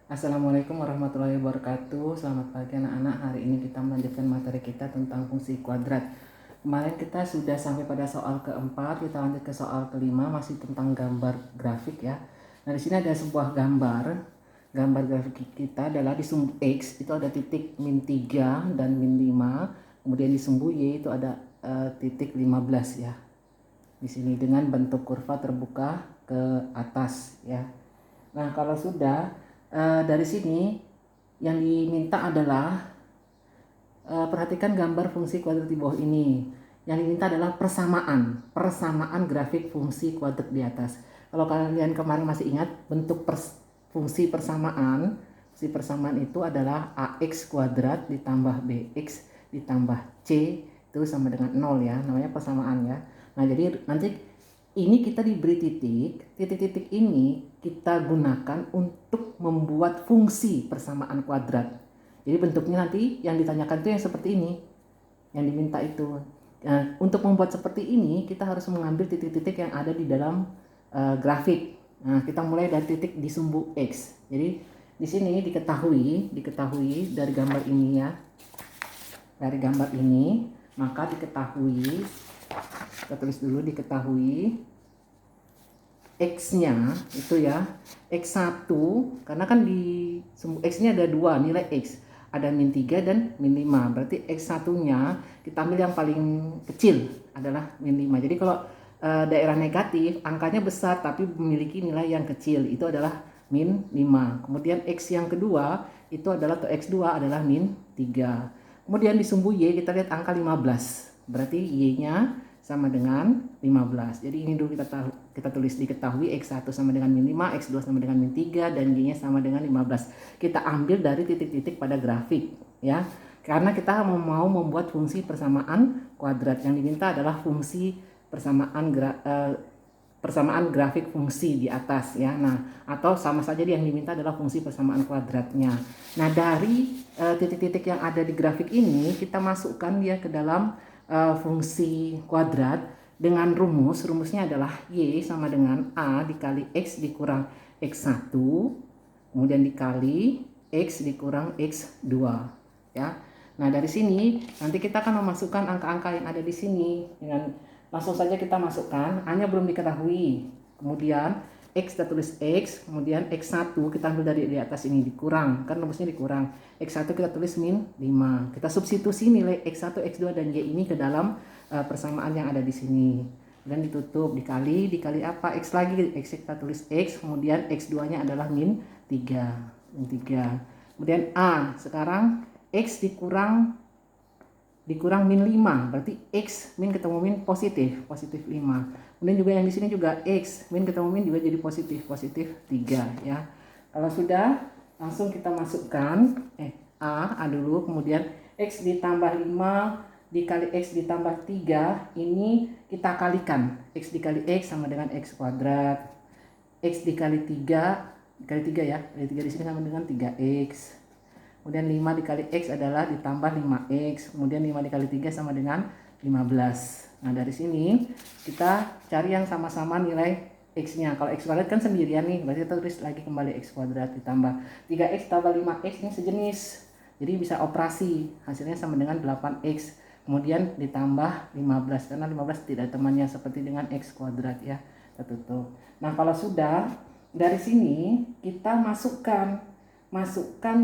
Assalamualaikum warahmatullahi wabarakatuh. Selamat pagi anak-anak. Hari ini kita melanjutkan materi kita tentang fungsi kuadrat. Kemarin kita sudah sampai pada soal keempat, kita lanjut ke soal kelima, masih tentang gambar grafik ya. Nah, di sini ada sebuah gambar. Gambar grafik kita adalah di sumbu X itu ada titik min 3 dan min 5. Kemudian di sumbu Y itu ada titik 15 ya. Di sini dengan bentuk kurva terbuka ke atas ya. Nah, kalau sudah dari sini yang diminta adalah perhatikan gambar fungsi kuadrat di bawah ini. Yang diminta adalah persamaan grafik fungsi kuadrat di atas. Kalau kalian kemarin masih ingat bentuk fungsi persamaan itu adalah ax kuadrat ditambah bx ditambah c itu sama dengan 0 ya, namanya persamaan ya. Nah, jadi nanti ini kita diberi titik ini kita gunakan untuk membuat fungsi persamaan kuadrat. Jadi bentuknya nanti yang ditanyakan itu yang seperti ini, yang diminta itu. Nah, untuk membuat seperti ini kita harus mengambil titik-titik yang ada di dalam grafik. Nah, kita mulai dari titik di sumbu X. Jadi di sini diketahui dari gambar ini ya. Dari gambar ini, maka diketahui, kita tulis dulu, diketahui X-nya itu ya, X1, karena kan di sumbu X-nya ada dua nilai X, ada min 3 dan min 5, berarti X1-nya kita ambil yang paling kecil adalah min 5. Jadi kalau daerah negatif, angkanya besar tapi memiliki nilai yang kecil, itu adalah min 5. Kemudian X yang kedua, itu adalah, atau X2 adalah min 3. Kemudian di sumbu Y kita lihat angka 15, berarti Y-nya sama dengan 15. Jadi ini dulu kita tulis, diketahui X1 sama dengan min 5, X2 sama dengan min 3, dan Y-nya sama dengan 15. Kita ambil dari titik-titik pada grafik ya. Karena kita mau membuat fungsi persamaan kuadrat, yang diminta adalah fungsi persamaan grafik fungsi di atas ya. Nah, atau sama saja yang diminta adalah fungsi persamaan kuadratnya. Nah, dari titik-titik yang ada di grafik ini kita masukkan dia ke dalam fungsi kuadrat dengan rumusnya adalah Y sama dengan A dikali X dikurang X1 kemudian dikali X dikurang X2 ya. Nah, dari sini nanti kita akan memasukkan angka-angka yang ada di sini dengan langsung saja kita masukkan. A-nya belum diketahui. Kemudian X kita tulis X, kemudian X1 kita ambil dari di atas ini dikurang, kan rumusnya dikurang. X1 kita tulis min 5. Kita substitusi nilai X1, X2 dan Y ini ke dalam persamaan yang ada di sini. Dan ditutup dikali apa? X lagi. X kita tulis X, kemudian X2-nya adalah min 3. Kemudian A, sekarang X dikurang min 5, berarti X min ketemu min positif 5. Kemudian juga yang di sini juga X min ketemu min juga jadi positif 3 ya. Kalau sudah, langsung kita masukkan A dulu, kemudian X ditambah 5 dikali X ditambah 3, ini kita kalikan. X dikali X sama dengan X kuadrat. X dikali 3 ya, dari 3 di sini sama dengan 3X. Kemudian 5 dikali X adalah ditambah 5X. Kemudian 5 dikali 3 sama dengan 15. Nah, dari sini kita cari yang sama-sama nilai X-nya. Kalau X kuadrat kan sendirian nih, berarti kita tulis lagi kembali X kuadrat ditambah 3X tambah 5X ini sejenis. Jadi bisa operasi, hasilnya sama dengan 8X. Kemudian ditambah 15, karena 15 tidak temannya seperti dengan X kuadrat ya. Kita tutup. Nah, kalau sudah, dari sini kita masukkan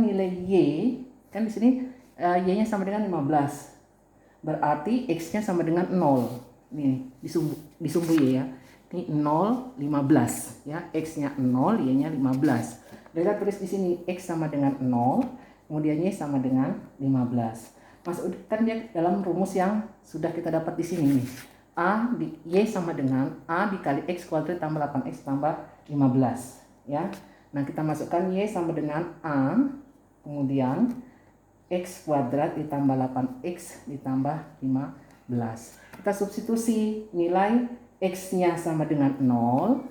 nilai Y, kan di sini Y-nya sama dengan 15. Berarti X-nya sama dengan 0. Nih, di sumbu Y ya. Ini 0, 15 ya. X-nya 0, Y-nya 15. Kita tulis di sini X sama dengan 0, kemudian Y sama dengan 15. Masukkan dia dalam rumus yang sudah kita dapat di sini nih. Y sama dengan A dikali X kuadrat tambah 8X tambah 15 ya. Nah, kita masukkan Y sama dengan A, kemudian X kuadrat ditambah 8X ditambah 15. Kita substitusi nilai X-nya sama dengan 0,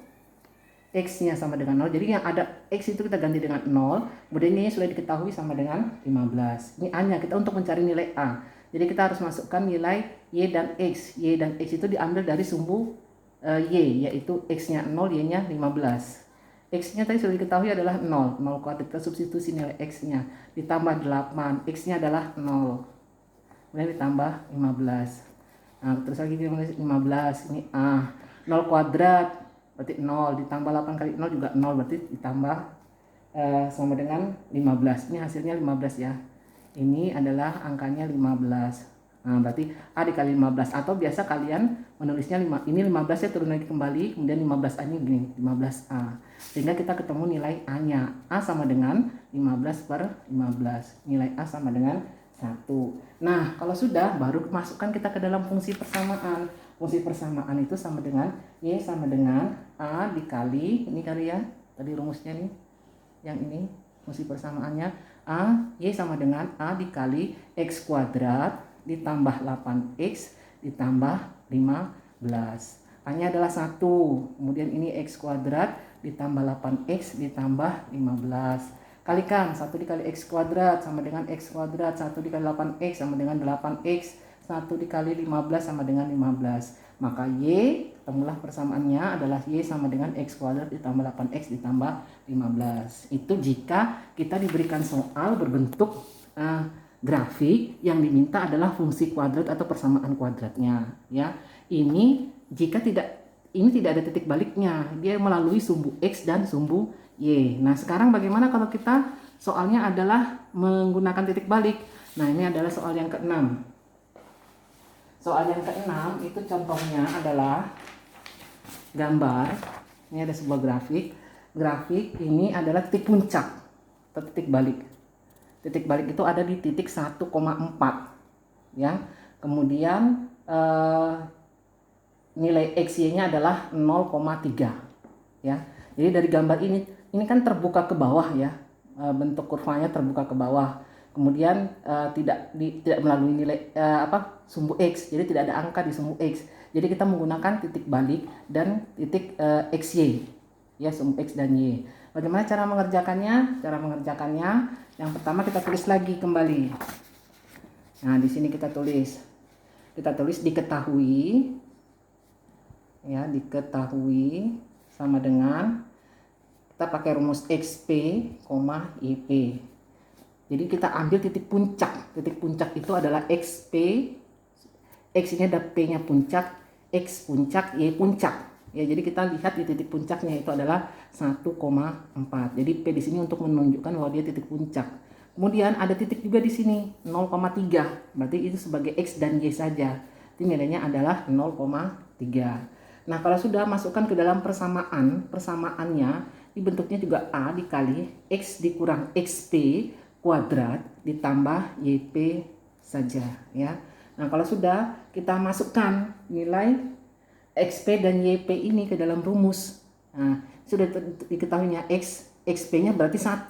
X-nya sama dengan 0, jadi yang ada X itu kita ganti dengan 0, kemudian ini sudah diketahui sama dengan 15. Ini A-nya, kita untuk mencari nilai A. Jadi kita harus masukkan nilai Y dan X. Y dan X itu diambil dari sumbu Y, yaitu X-nya 0, Y-nya 15. X-nya tadi sudah diketahui adalah 0. 0 kuadrat, kita substitusi nilai X-nya. Ditambah 8, X-nya adalah 0. Kemudian ditambah 15. Nah, terus lagi kita menulis 15, ini A. 0 kuadrat, berarti 0. Ditambah 8 kali 0 juga 0, berarti ditambah sama dengan 15. Ini hasilnya 15 ya. Ini adalah angkanya 15. Nah, berarti A dikali 15, atau biasa kalian menulisnya 5, ini 15 ya, turun lagi kembali, kemudian 15A ini gini, 15A. Sehingga kita ketemu nilai A-nya. A sama dengan 15/15. Nilai A sama dengan 1. Nah, kalau sudah, baru masukkan kita ke dalam fungsi persamaan. Fungsi persamaan itu sama dengan Y sama dengan A dikali, ini kali ya, tadi rumusnya nih, yang ini fungsi persamaannya, A, Y sama dengan A dikali X kuadrat ditambah 8X ditambah 15. A-nya adalah 1. Kemudian ini X kuadrat ditambah 8X ditambah 15. Kalikan 1 dikali X kuadrat sama dengan X kuadrat, 1 dikali 8X sama dengan 8X, 1 dikali 15 sama dengan 15. Maka Y, ketemulah persamaannya adalah Y sama dengan X kuadrat ditambah 8X ditambah 15. Itu jika kita diberikan soal berbentuk grafik yang diminta adalah fungsi kuadrat atau persamaan kuadratnya, ya. Ini jika tidak ada titik baliknya, dia melalui sumbu X dan sumbu Y. Nah, sekarang bagaimana kalau kita soalnya adalah menggunakan titik balik? Nah, ini adalah soal yang ke-6. Soal yang ke-6 itu contohnya adalah gambar. Ini ada sebuah grafik. Grafik ini adalah titik puncak atau titik balik. Titik balik itu ada di titik 1,4 ya. Kemudian nilai XY-nya adalah 0,3 ya. Jadi dari gambar ini kan terbuka ke bawah ya. Bentuk kurvanya terbuka ke bawah. Kemudian tidak melalui nilai sumbu X. Jadi tidak ada angka di sumbu X. Jadi kita menggunakan titik balik dan titik XY ya, sumbu X dan Y. Bagaimana cara mengerjakannya? Cara mengerjakannya yang pertama kita tulis lagi kembali. Nah, di sini kita tulis diketahui ya, diketahui sama dengan kita pakai rumus XP, YP. Jadi kita ambil titik puncak. Titik puncak itu adalah XP. X ini ada P-nya puncak, X puncak, Y puncak. Ya, jadi kita lihat di titik puncaknya itu adalah 1,4. Jadi P di sini untuk menunjukkan bahwa dia titik puncak. Kemudian ada titik juga di sini 0,3. Berarti itu sebagai X dan Y saja. Jadi nilainya adalah 0,3. Nah, kalau sudah masukkan ke dalam persamaannya dibentuknya juga A dikali X dikurang XP kuadrat ditambah YP saja ya. Nah, kalau sudah kita masukkan nilai XP dan YP ini ke dalam rumus. Nah, sudah diketahuinya XP-nya berarti 1,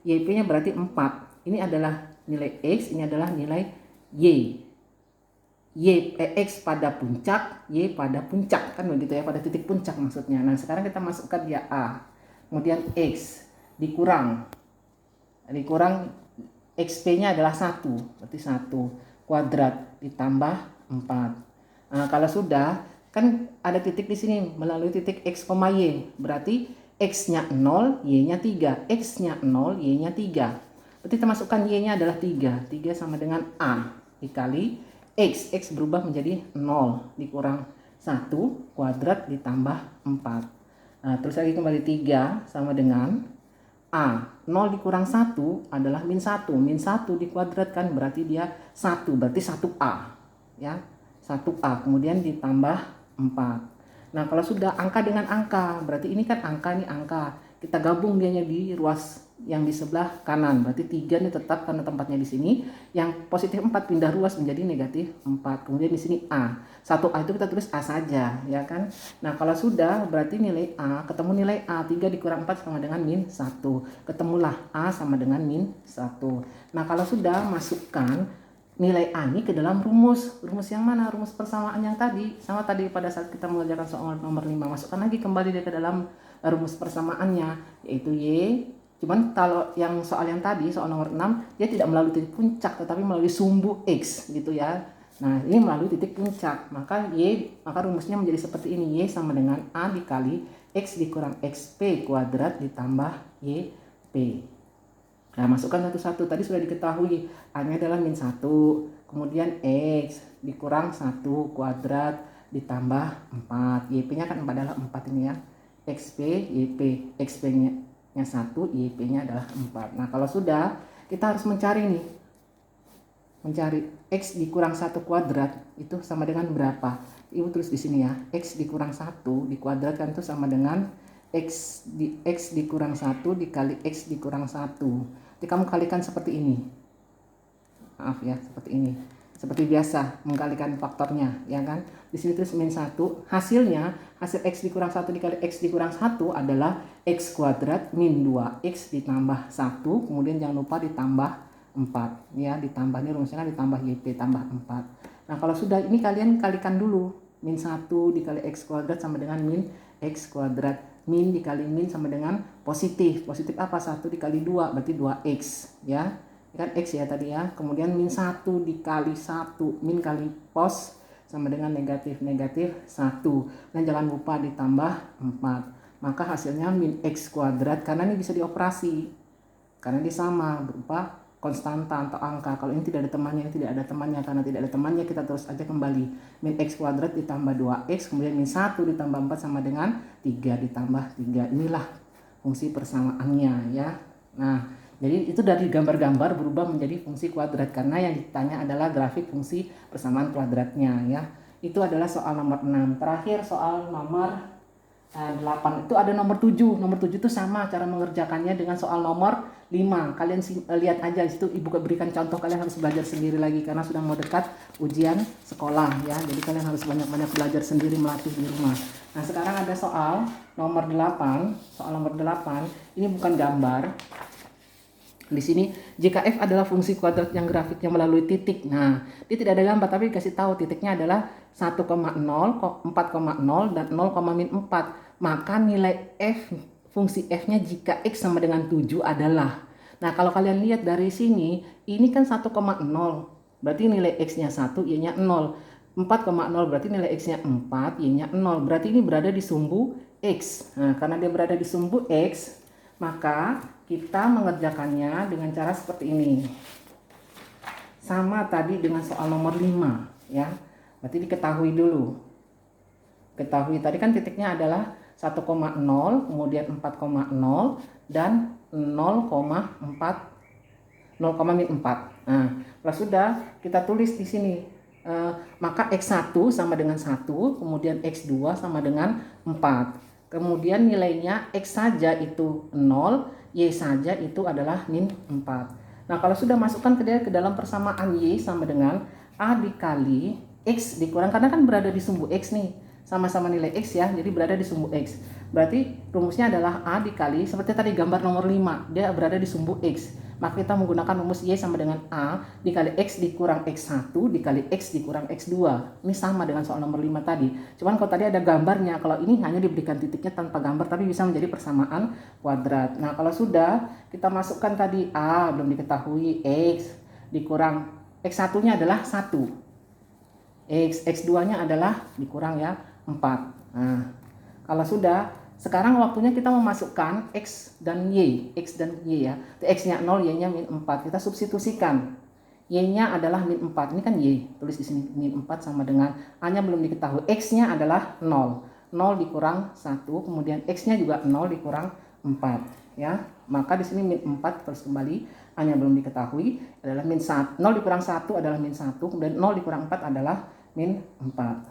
YP-nya berarti 4. Ini adalah nilai X, ini adalah nilai Y. X pada puncak, Y pada puncak, kan begitu ya, pada titik puncak maksudnya. Nah, sekarang kita masukkan dia A. Kemudian X dikurang XP-nya adalah 1, berarti 1 kuadrat ditambah 4. Nah, kalau sudah kan ada titik di sini melalui titik X, Y. Berarti X-nya 0, Y-nya 3. X-nya 0, Y-nya 3. Berarti kita masukkan Y-nya adalah 3. 3 sama dengan A dikali X. X berubah menjadi 0 dikurang 1 kuadrat ditambah 4. Nah, terus lagi kembali 3 sama dengan A. 0 dikurang 1 adalah min 1. Min 1 dikuadratkan berarti dia 1. Berarti 1A. Ya, 1A. Kemudian ditambah 4. Nah, kalau sudah angka dengan angka, berarti ini kan angka, ini angka. Kita gabung dianya di ruas yang di sebelah kanan. Berarti 3 ini tetap karena tempatnya di sini. Yang positif 4 pindah ruas menjadi negatif 4. Kemudian di sini A. 1A itu kita tulis A saja, ya kan? Nah, kalau sudah berarti nilai A, ketemu nilai A, 3 dikurang 4 sama dengan min 1. Ketemulah A sama dengan min 1. Nah, kalau sudah masukkan nilai A ini ke dalam rumus yang mana? Rumus persamaan yang tadi, sama tadi pada saat kita mengerjakan soal nomor 5. Masukkan lagi kembali ke dalam rumus persamaannya, yaitu Y. Cuman kalau yang soal yang tadi, soal nomor 6, dia tidak melalui titik puncak tetapi melalui sumbu X gitu ya. Nah, ini melalui titik puncak. Maka rumusnya menjadi seperti ini. Y sama dengan A dikali X dikurang XP kuadrat ditambah YP. Nah, masukkan satu-satu. Tadi sudah diketahui. A-nya adalah min 1. Kemudian X dikurang 1 kuadrat ditambah 4. YP-nya kan 4 adalah 4 ini ya. XP, YP. XP-nya 1, YP-nya adalah 4. Nah, kalau sudah, kita harus mencari nih. Mencari X dikurang 1 kuadrat itu sama dengan berapa? Ibu tulis di sini ya. X dikurang 1 dikuadratkan itu sama dengan X dikurang 1 dikali X dikurang 1. Jadi kamu kalikan seperti ini. Maaf ya, seperti ini. Seperti biasa, mengkalikan faktornya, ya kan? Di sini tulis min 1. Hasilnya, hasil X dikurang 1 dikali X dikurang 1 adalah X kuadrat min 2X ditambah 1. Kemudian jangan lupa ditambah 4 ya, ditambah ini rumusnya kan ditambah YP tambah 4. Nah, kalau sudah ini kalian kalikan dulu. Min 1 dikali X kuadrat sama dengan min X kuadrat. Min dikali min sama dengan positif. Positif apa? 1 dikali 2 berarti 2X ya. Kan X ya tadi ya. Kemudian min 1 dikali 1. Min kali pos sama dengan negatif 1. Dan jangan lupa ditambah 4. Maka hasilnya min X kuadrat karena ini bisa dioperasi. Karena ini sama berupa konstanta atau angka. Kalau ini tidak ada temannya, ini tidak ada temannya. Karena tidak ada temannya, kita terus aja kembali. Min X kuadrat ditambah 2X, kemudian min 1 ditambah 4 sama dengan 3 ditambah 3. Inilah fungsi persamaannya ya. Nah, jadi itu dari gambar-gambar berubah menjadi fungsi kuadrat. Karena yang ditanya adalah grafik fungsi persamaan kuadratnya ya. Itu adalah soal nomor 6. Terakhir soal nomor 8. Itu ada nomor 7. Nomor 7 itu sama cara mengerjakannya dengan soal nomor 5. Kalian lihat aja di situ, Ibu berikan contoh. Kalian harus belajar sendiri lagi karena sudah mau dekat ujian sekolah ya. Jadi kalian harus banyak-banyak belajar sendiri, melatih di rumah. Nah, sekarang ada soal nomor 8. Soal nomor 8 ini bukan gambar. Di sini jika f adalah fungsi kuadrat yang grafiknya melalui titik. Nah, dia tidak ada gambar tapi dikasih tahu titiknya adalah 1,0, 4,0 dan 0,-4. Maka nilai f fungsi f-nya jika x sama dengan 7 adalah. Nah, kalau kalian lihat dari sini, ini kan 1,0. Berarti nilai x-nya 1, y-nya 0. 4,0 berarti nilai x-nya 4, y-nya 0. Berarti ini berada di sumbu x. Nah, karena dia berada di sumbu x, maka kita mengerjakannya dengan cara seperti ini. Sama tadi dengan soal nomor 5 ya. Berarti diketahui dulu. Ketahui tadi kan titiknya adalah 1,0, kemudian 4,0 dan 0,4. Nah, kalau sudah kita tulis di sini. Maka X1 sama dengan 1, kemudian X2 sama dengan 4. Kemudian nilainya X saja itu 0, Y saja itu adalah min 4. Nah, kalau sudah masukkan ke dalam persamaan Y sama dengan A dikali X dikurang, karena kan berada di sumbu X nih. Sama-sama nilai X ya, jadi berada di sumbu X. Berarti rumusnya adalah A dikali, seperti tadi gambar nomor 5, dia berada di sumbu X. Maka kita menggunakan rumus Y sama dengan A dikali X dikurang X1 dikali X dikurang X2. Ini sama dengan soal nomor 5 tadi. Cuman kalau tadi ada gambarnya, kalau ini hanya diberikan titiknya tanpa gambar tapi bisa menjadi persamaan kuadrat. Nah, kalau sudah kita masukkan tadi A belum diketahui, X dikurang X1-nya adalah 1. X2-nya adalah dikurang ya 4. Nah, kalau sudah, sekarang waktunya kita memasukkan X dan Y ya. X-nya 0, Y-nya min 4. Kita substitusikan. Y-nya adalah min 4. Ini kan Y. Tulis di sini min 4 sama dengan A-nya belum diketahui. X-nya adalah 0. 0 dikurang 1. Kemudian X-nya juga 0 dikurang 4. Ya. Maka di sini min 4 terus kembali. A-nya belum diketahui adalah min 1. 0 dikurang 1 adalah min 1. Kemudian 0 dikurang 4 adalah min 4.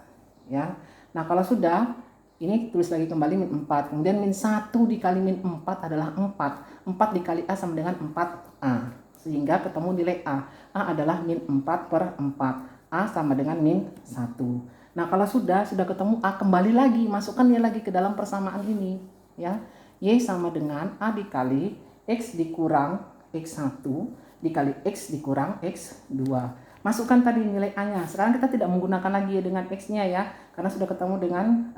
Ya. Nah, kalau sudah, ini tulis lagi kembali min 4. Kemudian min 1 dikali min 4 adalah 4. 4 dikali A sama dengan 4A. Sehingga ketemu nilai A. A adalah min 4 per 4. A sama dengan min 1. Nah, kalau sudah ketemu A, kembali lagi. Masukkan dia lagi ke dalam persamaan ini. Ya. Y sama dengan A dikali X dikurang X1 dikali X dikurang X2. Masukkan tadi nilai A-nya. Sekarang kita tidak menggunakan lagi dengan X-nya ya. Karena sudah ketemu dengan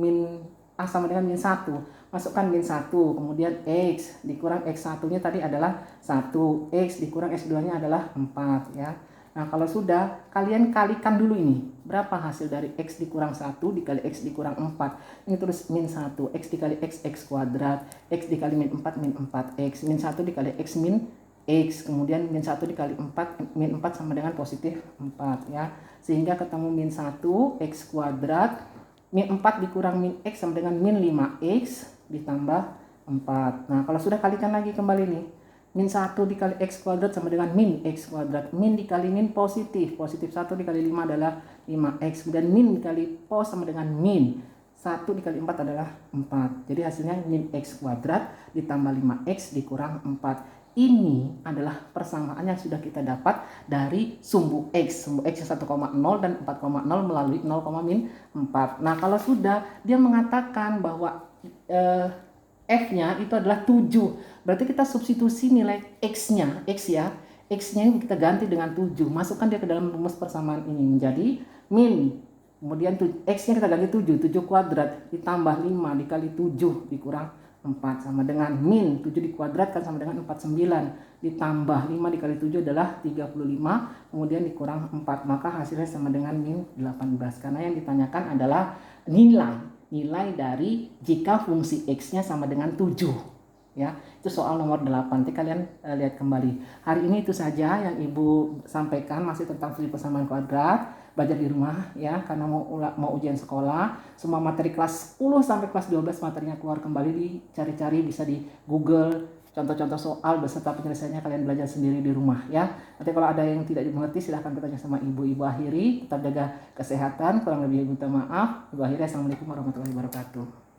min A sama dengan min 1. Masukkan min 1. Kemudian X dikurang X1-nya tadi adalah 1. X dikurang X2-nya adalah 4 ya. Nah, Nah, kalau sudah, kalian kalikan dulu ini. Berapa hasil dari X dikurang 1 dikali X dikurang 4. Ini terus min 1. X dikali X kuadrat. X dikali min 4, min 4X. Min 1 dikali X min X. Kemudian min 1 dikali 4, min 4 sama dengan positif 4 ya. Sehingga ketemu min 1, X kuadrat. Min 4 dikurang min X sama dengan min 5X ditambah 4. Nah, kalau sudah kalikan lagi kembali nih. Min 1 dikali X kuadrat sama dengan min X kuadrat. Min dikali min positif. Positif 1 dikali 5 adalah 5X. Kemudian min dikali pos sama dengan min. 1 dikali 4 adalah 4. Jadi hasilnya min X kuadrat ditambah 5X dikurang 4. Ini adalah persamaan yang sudah kita dapat dari sumbu X. Sumbu X yang 1,0 dan 4,0 melalui 0, min 4. Nah, kalau sudah dia mengatakan bahwa F-nya itu adalah 7. Berarti kita substitusi nilai X-nya, X ya. X-nya ini kita ganti dengan 7. Masukkan dia ke dalam rumus persamaan ini menjadi min. Kemudian X-nya kita ganti 7. 7 kuadrat ditambah 5 dikali 7 dikurang 4 sama dengan min. 7 dikuadratkan sama dengan 49. Ditambah 5 dikali 7 adalah 35. Kemudian dikurang 4. Maka hasilnya sama dengan min 18. Karena yang ditanyakan adalah nilai dari jika fungsi X-nya sama dengan 7 ya. Itu soal nomor 8. Nanti kalian lihat kembali. Hari ini itu saja yang Ibu sampaikan, masih tentang fungsi persamaan kuadrat. Belajar di rumah ya, karena mau ujian sekolah. Semua materi kelas 10 sampai kelas 12 materinya keluar kembali, dicari-cari bisa di Google. Contoh-contoh soal beserta penyelesaiannya kalian belajar sendiri di rumah ya. Nanti kalau ada yang tidak dimengerti silahkan bertanya sama Ibu. Ibu akhiri, tetap jaga kesehatan. Kurang lebih minta maaf. Ibu akhiri, assalamualaikum warahmatullahi wabarakatuh.